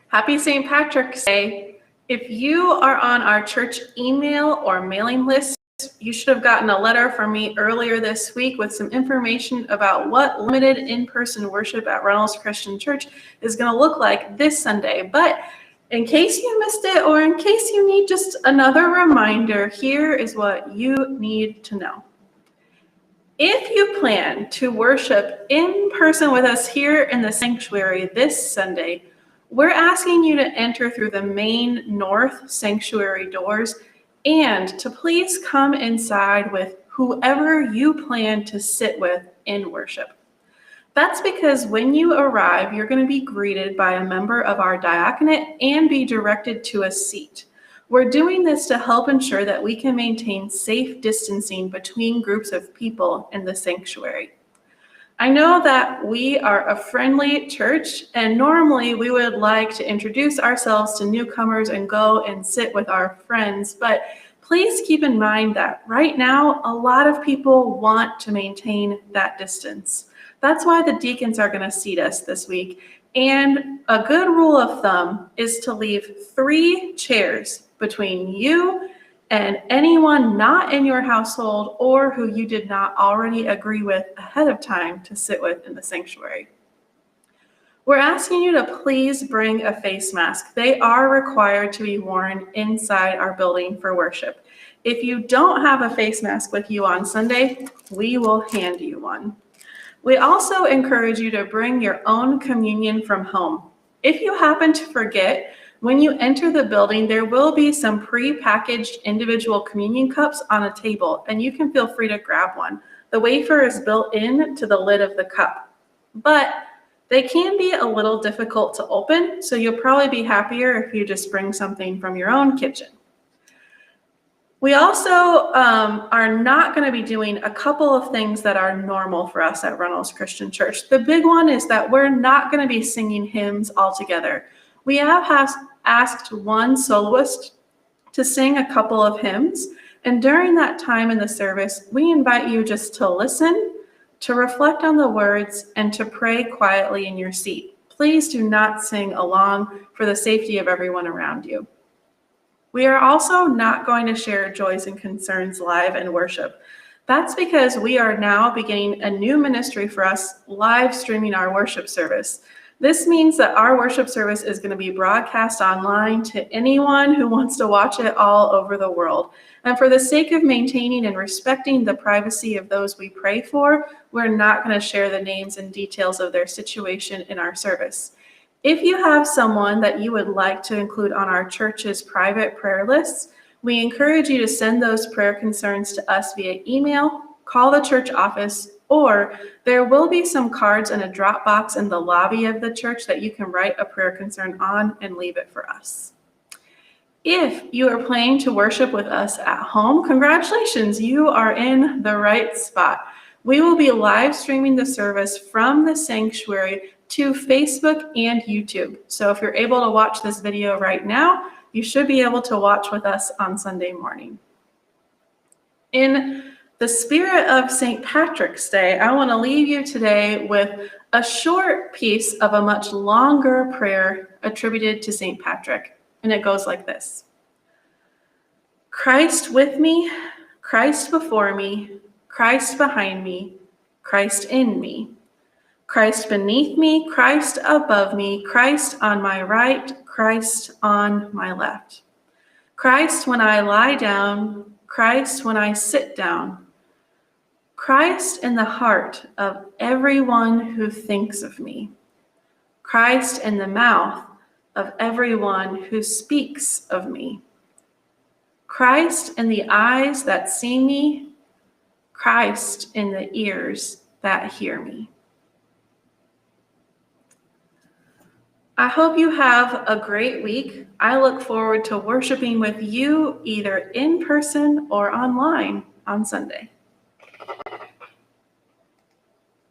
Happy St. Patrick's Day. If you are on our church email or mailing list, you should have gotten a letter from me earlier this week with some information about what limited in-person worship at Reynolds Christian Church is going to look like this Sunday. But in case you missed it, or in case you need just another reminder, here is what you need to know. If you plan to worship in person with us here in the sanctuary this Sunday, we're asking you to enter through the main north sanctuary doors and to please come inside with whoever you plan to sit with in worship. That's because when you arrive, you're going to be greeted by a member of our diaconate and be directed to a seat. We're doing this to help ensure that we can maintain safe distancing between groups of people in the sanctuary. I know that we are a friendly church, and normally we would like to introduce ourselves to newcomers and go and sit with our friends, but please keep in mind that right now, a lot of people want to maintain that distance. That's why the deacons are going to seat us this week, and a good rule of thumb is to leave 3 chairs between you and anyone not in your household or who you did not already agree with ahead of time to sit with in the sanctuary. We're asking you to please bring a face mask. They are required to be worn inside our building for worship. If you don't have a face mask with you on Sunday, we will hand you one. We also encourage you to bring your own communion from home. If you happen to forget, when you enter the building, there will be some pre-packaged individual communion cups on a table, and you can feel free to grab one. The wafer is built into the lid of the cup, but they can be a little difficult to open, so you'll probably be happier if you just bring something from your own kitchen. We also are not going to be doing a couple of things that are normal for us at Reynolds Christian Church. The big one is that we're not going to be singing hymns all together. We have asked one soloist to sing a couple of hymns, and during that time in the service, we invite you just to listen, to reflect on the words, and to pray quietly in your seat. Please do not sing along for the safety of everyone around you. We are also not going to share joys and concerns live in worship. That's because we are now beginning a new ministry for us, live streaming our worship service. This means that our worship service is going to be broadcast online to anyone who wants to watch it all over the world. And for the sake of maintaining and respecting the privacy of those we pray for, we're not going to share the names and details of their situation in our service. If you have someone that you would like to include on our church's private prayer lists, we encourage you to send those prayer concerns to us via email, call the church office, or there will be some cards and a drop box in the lobby of the church that you can write a prayer concern on and leave it for us. If you are planning to worship with us at home, congratulations, you are in the right spot. We will be live streaming the service from the sanctuary to Facebook and YouTube. So if you're able to watch this video right now, you should be able to watch with us on Sunday morning. In the spirit of St. Patrick's Day, I want to leave you today with a short piece of a much longer prayer attributed to St. Patrick, and it goes like this. Christ with me, Christ before me, Christ behind me, Christ in me, Christ beneath me, Christ above me, Christ on my right, Christ on my left. Christ when I lie down, Christ when I sit down, Christ in the heart of everyone who thinks of me, Christ in the mouth of everyone who speaks of me, Christ in the eyes that see me, Christ in the ears that hear me. I hope you have a great week. I look forward to worshiping with you either in person or online on Sunday.